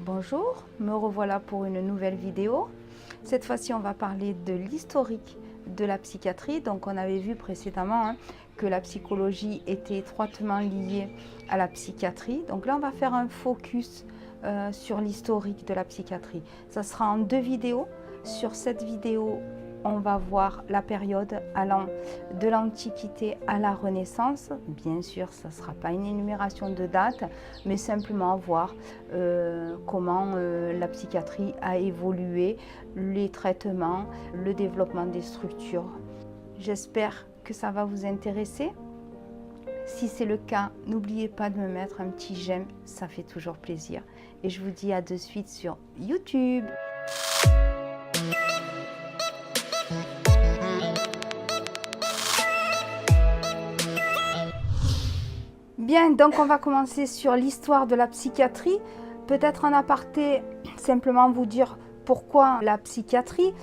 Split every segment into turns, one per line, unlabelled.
Bonjour, me revoilà pour une nouvelle vidéo. Cette fois-ci, on va parler de l'historique de la psychiatrie. Donc, on avait vu précédemment que la psychologie était étroitement liée à la psychiatrie. Donc là, on va faire un focus sur l'historique de la psychiatrie. Ça sera en deux vidéos. Sur cette vidéo, on va voir la période allant de l'Antiquité à la Renaissance. Bien sûr, ça ne sera pas une énumération de dates, mais simplement voir comment la psychiatrie a évolué, les traitements, le développement des structures. J'espère que ça va vous intéresser. Si c'est le cas, n'oubliez pas de me mettre un petit j'aime, ça fait toujours plaisir. Et je vous dis à de suite sur YouTube. Bien, donc on va commencer sur l'histoire de la psychiatrie. Peut-être en aparté, simplement vous dire pourquoi la psychiatrie.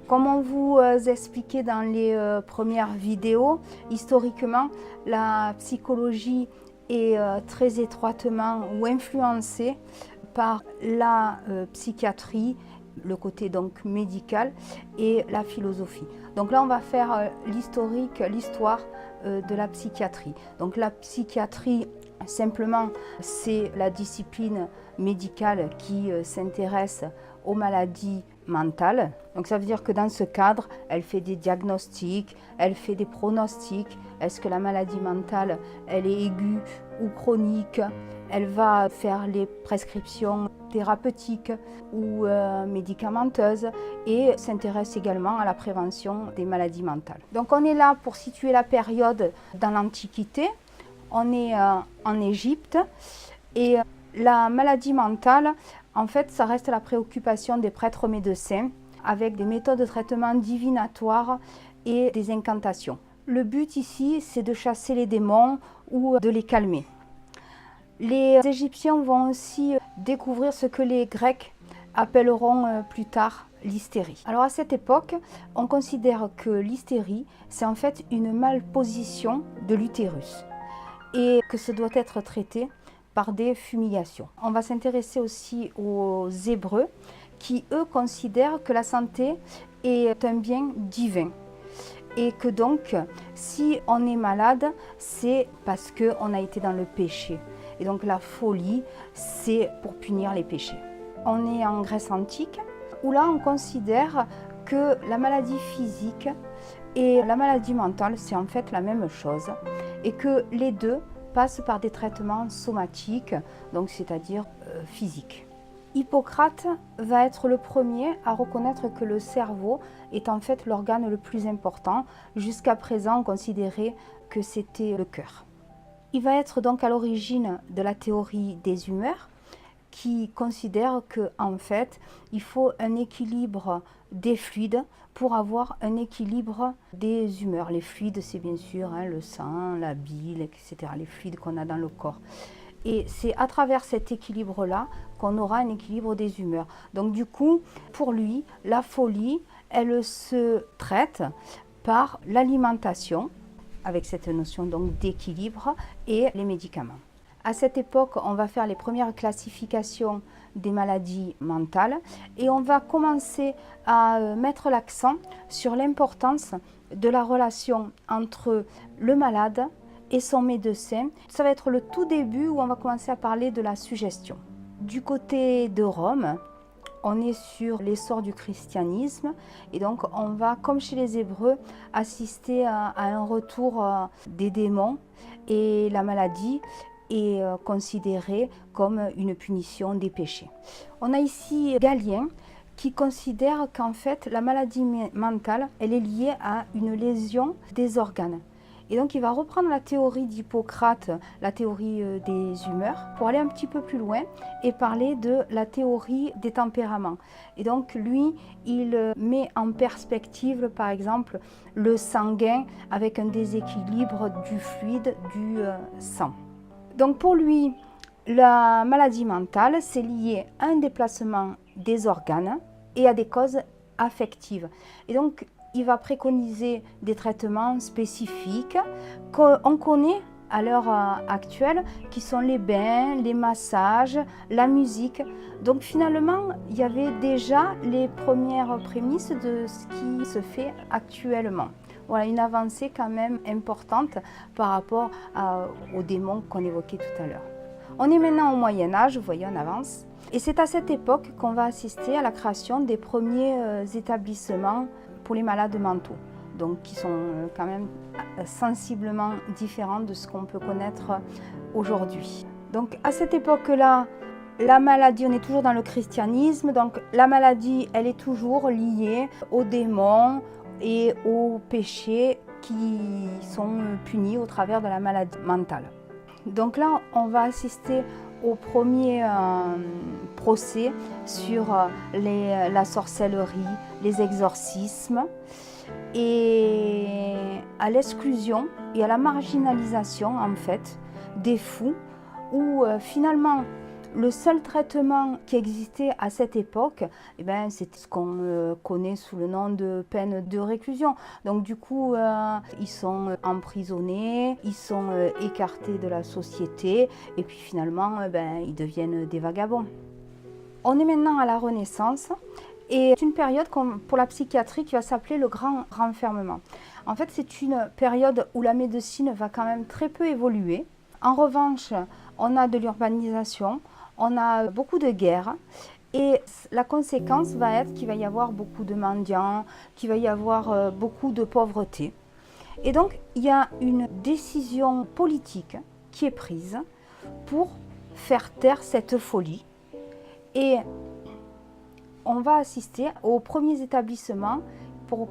Comme on vous expliquait dans les premières vidéos, historiquement, la psychologie est très étroitement ou influencée par la psychiatrie, le côté donc médical et la philosophie. Donc là, on va faire l'historique, l'histoire de la psychiatrie. Donc la psychiatrie, simplement, c'est la discipline médicale qui s'intéresse aux maladies mentales. Donc ça veut dire que dans ce cadre, elle fait des diagnostics, elle fait des pronostics. Est-ce que la maladie mentale, elle est aiguë ou chronique? Elle va faire les prescriptions thérapeutiques ou médicamenteuses et s'intéresse également à la prévention des maladies mentales. Donc on est là pour situer la période dans l'Antiquité. On est en Égypte et la maladie mentale, en fait, ça reste la préoccupation des prêtres médecins avec des méthodes de traitement divinatoires et des incantations. Le but ici, c'est de chasser les démons ou de les calmer. Les Égyptiens vont aussi découvrir ce que les Grecs appelleront plus tard l'hystérie. Alors à cette époque, on considère que l'hystérie, c'est en fait une malposition de l'utérus et que ça doit être traité par des fumigations. On va s'intéresser aussi aux Hébreux qui, eux, considèrent que la santé est un bien divin et que donc, si on est malade, c'est parce qu'on a été dans le péché. Et donc la folie, c'est pour punir les péchés. On est en Grèce antique, où là on considère que la maladie physique et la maladie mentale, c'est en fait la même chose. Et que les deux passent par des traitements somatiques, donc c'est-à-dire physiques. Hippocrate va être le premier à reconnaître que le cerveau est en fait l'organe le plus important. Jusqu'à présent, on considérait que c'était le cœur. Il va être donc à l'origine de la théorie des humeurs qui considère qu'en fait, il faut un équilibre des fluides pour avoir un équilibre des humeurs. Les fluides, c'est bien sûr le sang, la bile, etc., les fluides qu'on a dans le corps. Et c'est à travers cet équilibre-là qu'on aura un équilibre des humeurs. Donc du coup, pour lui, la folie, elle se traite par l'alimentation, avec cette notion donc d'équilibre, et les médicaments. À cette époque, on va faire les premières classifications des maladies mentales et on va commencer à mettre l'accent sur l'importance de la relation entre le malade et son médecin. Ça va être le tout début où on va commencer à parler de la suggestion. Du côté de Rome, on est sur l'essor du christianisme et donc on va, comme chez les Hébreux, assister à un retour des démons et la maladie est considérée comme une punition des péchés. On a ici Galien qui considère qu'en fait la maladie mentale, elle est liée à une lésion des organes. Et donc il va reprendre la théorie d'Hippocrate, la théorie des humeurs, pour aller un petit peu plus loin et parler de la théorie des tempéraments. Et donc lui, il met en perspective par exemple le sanguin avec un déséquilibre du fluide du sang. Donc pour lui, la maladie mentale, c'est lié à un déplacement des organes et à des causes affectives. Et donc il va préconiser des traitements spécifiques qu'on connaît à l'heure actuelle, qui sont les bains, les massages, la musique. Donc finalement, il y avait déjà les premières prémices de ce qui se fait actuellement. Voilà, une avancée quand même importante par rapport aux démons qu'on évoquait tout à l'heure. On est maintenant au Moyen-Âge, vous voyez, on avance. Et c'est à cette époque qu'on va assister à la création des premiers établissements pour les malades mentaux, donc qui sont quand même sensiblement différents de ce qu'on peut connaître aujourd'hui. Donc à cette époque-là, la maladie, on est toujours dans le christianisme, donc la maladie, elle est toujours liée aux démons et aux péchés qui sont punis au travers de la maladie mentale. Donc là, on va assister au premier procès sur la sorcellerie, les exorcismes et à l'exclusion et à la marginalisation en fait des fous où finalement le seul traitement qui existait à cette époque, eh ben, c'était ce qu'on connaît sous le nom de peine de réclusion. Donc du coup, ils sont emprisonnés, ils sont écartés de la société et puis finalement, ils deviennent des vagabonds. On est maintenant à la Renaissance et c'est une période pour la psychiatrie qui va s'appeler le grand renfermement. En fait, c'est une période où la médecine va quand même très peu évoluer. En revanche, on a de l'urbanisation, on a beaucoup de guerres et la conséquence va être qu'il va y avoir beaucoup de mendiants, qu'il va y avoir beaucoup de pauvreté. Et donc, il y a une décision politique qui est prise pour faire taire cette folie. Et on va assister aux premiers établissements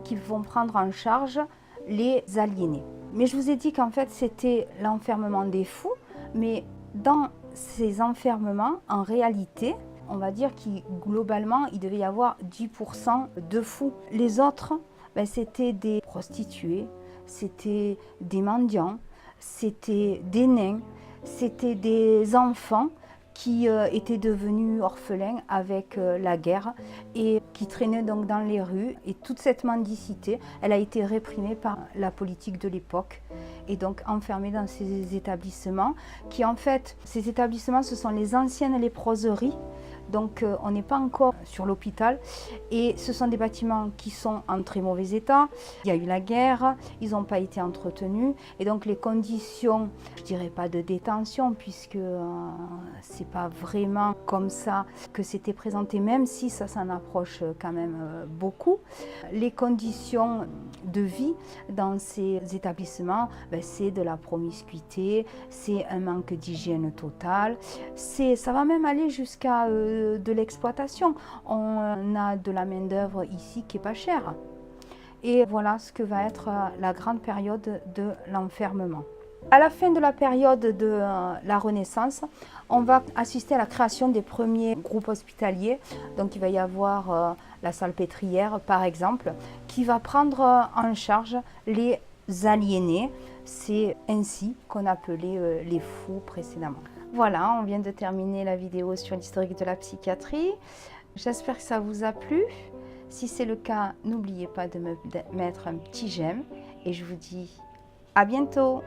qui vont prendre en charge les aliénés. Mais je vous ai dit qu'en fait, c'était l'enfermement des fous, mais dans ces enfermements, en réalité, on va dire qu'il globalement, il devait y avoir 10% de fous. Les autres, c'était des prostituées, c'était des mendiants, c'était des nains, c'était des enfants qui étaient devenus orphelins avec la guerre et qui traînaient donc dans les rues. Et toute cette mendicité, elle a été réprimée par la politique de l'époque et donc enfermée dans ces établissements qui en fait, ces établissements, ce sont les anciennes léproseries. Donc on n'est pas encore sur l'hôpital et ce sont des bâtiments qui sont en très mauvais état. Il y a eu la guerre, ils n'ont pas été entretenus et donc les conditions, je dirais pas de détention puisque c'est pas vraiment comme ça que c'était présenté, même si ça s'en approche quand même beaucoup. Les conditions de vie dans ces établissements, c'est de la promiscuité, c'est un manque d'hygiène totale, ça va même aller jusqu'à de l'exploitation. On a de la main-d'œuvre ici qui est pas chère. Et voilà ce que va être la grande période de l'enfermement. À la fin de la période de la Renaissance, on va assister à la création des premiers groupes hospitaliers. Donc il va y avoir la Salpêtrière par exemple, qui va prendre en charge les aliénés. C'est ainsi qu'on appelait les fous précédemment. Voilà, on vient de terminer la vidéo sur l'historique de la psychiatrie. J'espère que ça vous a plu. Si c'est le cas, n'oubliez pas de me mettre un petit j'aime et je vous dis à bientôt.